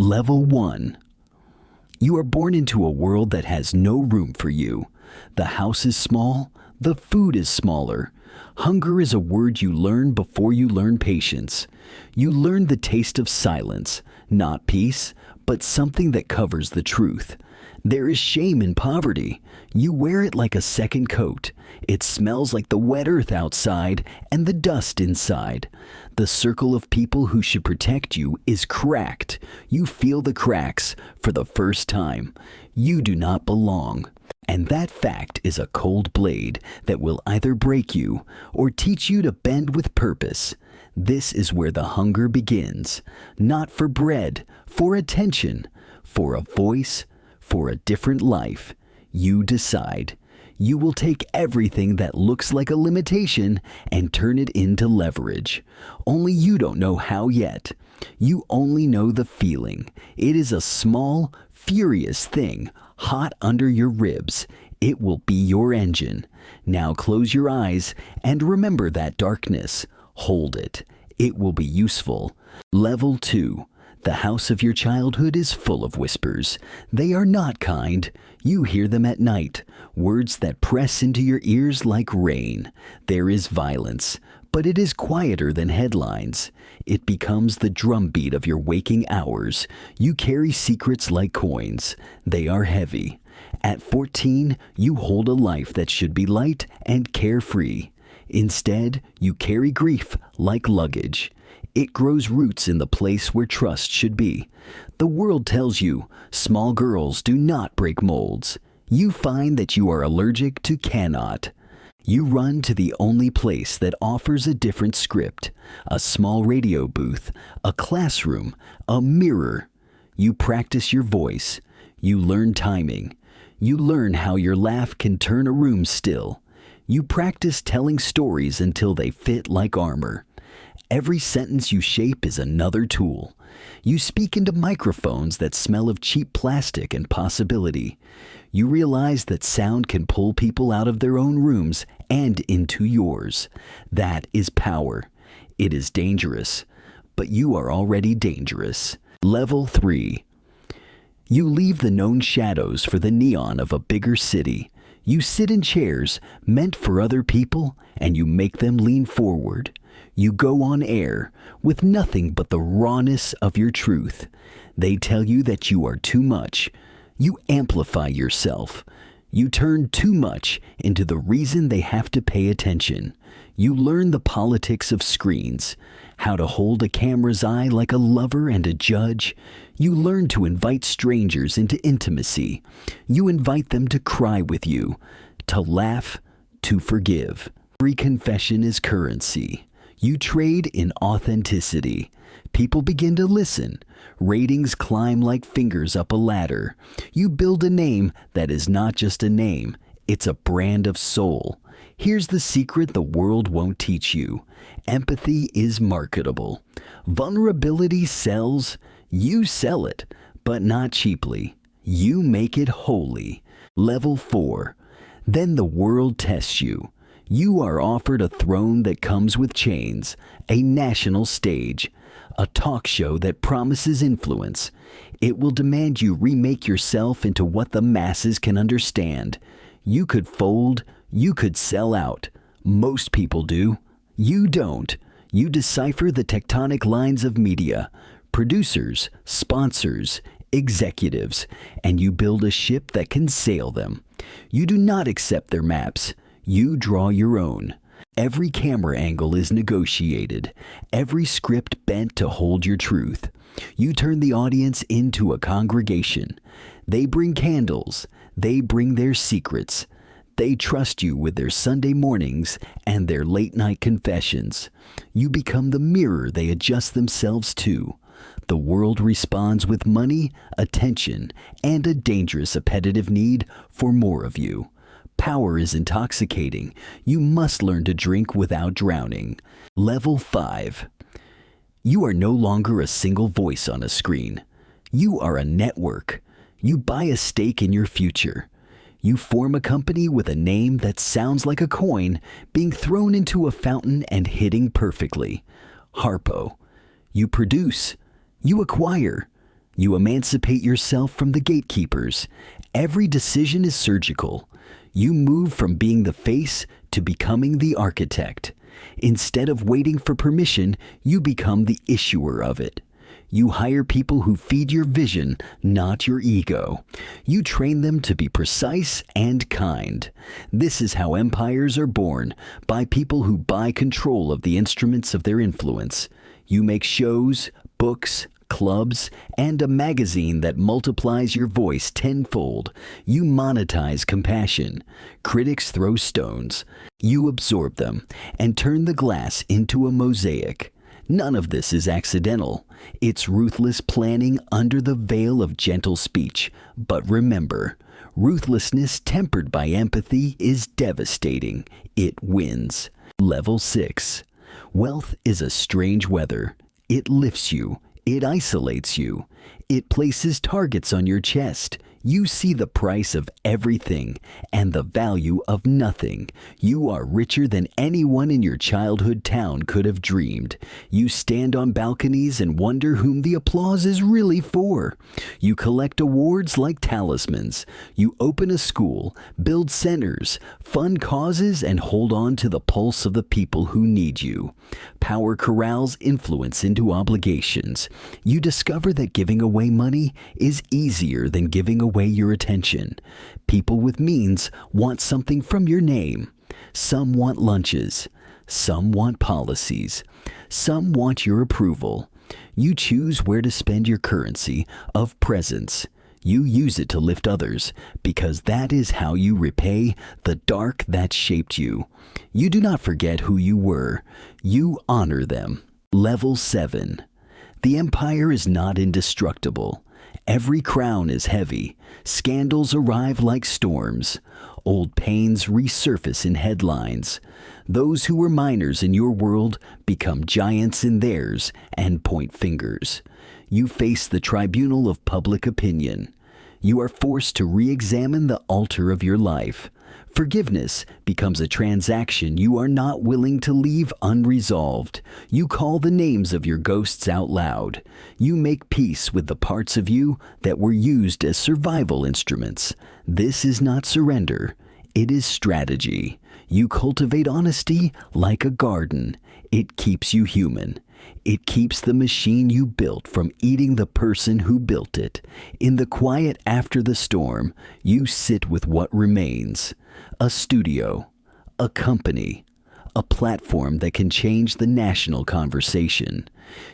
Level 1. You are born into a world that has no room for you. The house is small, the food is smaller. Hunger is a word you learn before you learn patience. You learn the taste of silence, not peace, but something that covers the truth. There is shame in poverty. You wear it like a second coat. It smells like the wet earth outside and the dust inside. The circle of people who should protect you is cracked. You feel the cracks for the first time. You do not belong. And that fact is a cold blade that will either break you or teach you to bend with purpose. This is where the hunger begins. Not for bread, for attention, for a voice, for a different life. You decide. You will take everything that looks like a limitation and turn it into leverage. Only you don't know how yet. You only know the feeling. It is a small, furious thing, hot under your ribs. It will be your engine. Now close your eyes and remember that darkness. Hold it. It will be useful. Level 2. The house of your childhood is full of whispers. They are not kind. You hear them at night, words that press into your ears like rain. There is violence, but it is quieter than headlines. It becomes the drumbeat of your waking hours. You carry secrets like coins. They are heavy. At 14, you hold a life that should be light and carefree. Instead, you carry grief like luggage. It grows roots in the place where trust should be. The world tells you, small girls do not break molds. You find that you are allergic to cannot. You run to the only place that offers a different script. A small radio booth, a classroom, a mirror. You practice your voice. You learn timing. You learn how your laugh can turn a room still. You practice telling stories until they fit like armor. Every sentence you shape is another tool. You speak into microphones that smell of cheap plastic and possibility. You realize that sound can pull people out of their own rooms and into yours. That is power. It is dangerous, but you are already dangerous. Level 3. You leave the known shadows for the neon of a bigger city. You sit in chairs meant for other people and you make them lean forward. You go on air with nothing but the rawness of your truth. They tell you that you are too much. You amplify yourself. You turn too much into the reason they have to pay attention. You learn the politics of screens, how to hold a camera's eye like a lover and a judge. You learn to invite strangers into intimacy. You invite them to cry with you, to laugh, to forgive. Every confession is currency. You trade in authenticity. People begin to listen. Ratings climb like fingers up a ladder. You build a name that is not just a name, it's a brand of soul. Here's the secret the world won't teach you. Empathy is marketable. Vulnerability sells. You sell it, but not cheaply. You make it wholly. Level 4. Then the world tests you. You are offered a throne that comes with chains, a national stage, a talk show that promises influence. It will demand you remake yourself into what the masses can understand. You could fold, you could sell out. Most people do. You don't. You decipher the tectonic lines of media, producers, sponsors, executives, and you build a ship that can sail them. You do not accept their maps. You draw your own. Every camera angle is negotiated, every script bent to hold your truth. You turn the audience into a congregation. They bring candles. They bring their secrets. They trust you with their Sunday mornings and their late-night confessions. You become the mirror they adjust themselves to. The world responds with money, attention, and a dangerous appetitive need for more of you. Power is intoxicating. You must learn to drink without drowning. Level 5. You are no longer a single voice on a screen. You are a network. You buy a stake in your future. You form a company with a name that sounds like a coin being thrown into a fountain and hitting perfectly. Harpo. You produce. You acquire. You emancipate yourself from the gatekeepers. Every decision is surgical. You move from being the face to becoming the architect. Instead of waiting for permission, you become the issuer of it. You hire people who feed your vision, not your ego. You train them to be precise and kind. This is how empires are born, by people who buy control of the instruments of their influence. You make shows, books, clubs, and a magazine that multiplies your voice tenfold. You monetize compassion. Critics throw stones. You absorb them and turn the glass into a mosaic. None of this is accidental. It's ruthless planning under the veil of gentle speech. But remember, ruthlessness tempered by empathy is devastating. It wins. Level 6. Wealth is a strange weather. It lifts you. It isolates you. It places targets on your chest. You see the price of everything and the value of nothing. You are richer than anyone in your childhood town could have dreamed. You stand on balconies and wonder whom the applause is really for. You collect awards like talismans. You open a school, build centers, fund causes, and hold on to the pulse of the people who need you. Power corrals influence into obligations. You discover that giving away money is easier than giving away your attention. People with means want something from your name. Some want lunches. Some want policies. Some want your approval. You choose where to spend your currency of presence. You use it to lift others, because that is how you repay the dark that shaped you. You do not forget who you were. You honor them. Level 7. The empire is not indestructible. Every crown is heavy. Scandals arrive like storms. Old pains resurface in headlines. Those who were minors in your world become giants in theirs and point fingers. You face the tribunal of public opinion. You are forced to re-examine the altar of your life. Forgiveness becomes a transaction you are not willing to leave unresolved. You call the names of your ghosts out loud. You make peace with the parts of you that were used as survival instruments. This is not surrender. It is strategy. You cultivate honesty like a garden. It keeps you human. It keeps the machine you built from eating the person who built it. In the quiet after the storm, you sit with what remains. A studio, a company, a platform that can change the national conversation.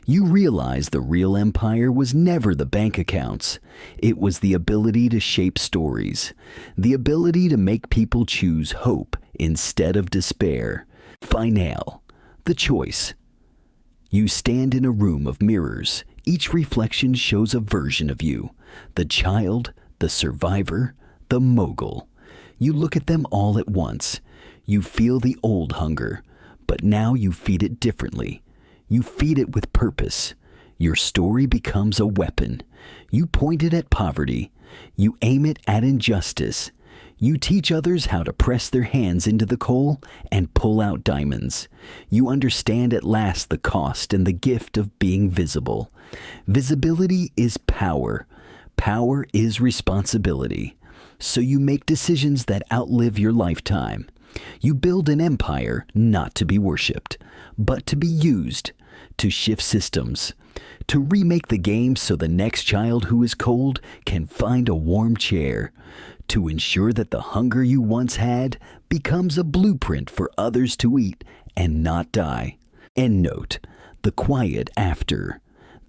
You realize the real empire was never the bank accounts. It was the ability to shape stories, the ability to make people choose hope instead of despair. Finale, the choice. You stand in a room of mirrors. Each reflection shows a version of you. The child, the survivor, the mogul. You look at them all at once. You feel the old hunger, but now you feed it differently. You feed it with purpose. Your story becomes a weapon. You point it at poverty. You aim it at injustice. You teach others how to press their hands into the coal and pull out diamonds. You understand at last the cost and the gift of being visible. Visibility is power. Power is responsibility. So you make decisions that outlive your lifetime. You build an empire not to be worshipped, but to be used, to shift systems, to remake the game so the next child who is cold can find a warm chair, to ensure that the hunger you once had becomes a blueprint for others to eat and not die. End note, the quiet after.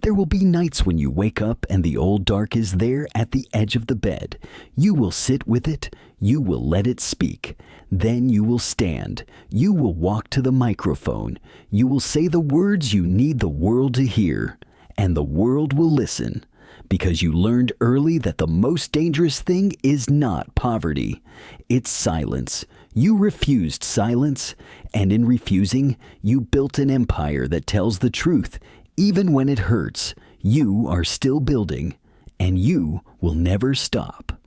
There will be nights when you wake up and the old dark is there at the edge of the bed. You will sit with it. You will let it speak. Then you will stand. You will walk to the microphone. You will say the words you need the world to hear. And the world will listen. Because you learned early that the most dangerous thing is not poverty. It's silence. You refused silence. And in refusing, you built an empire that tells the truth. Even when it hurts, you are still building, and you will never stop.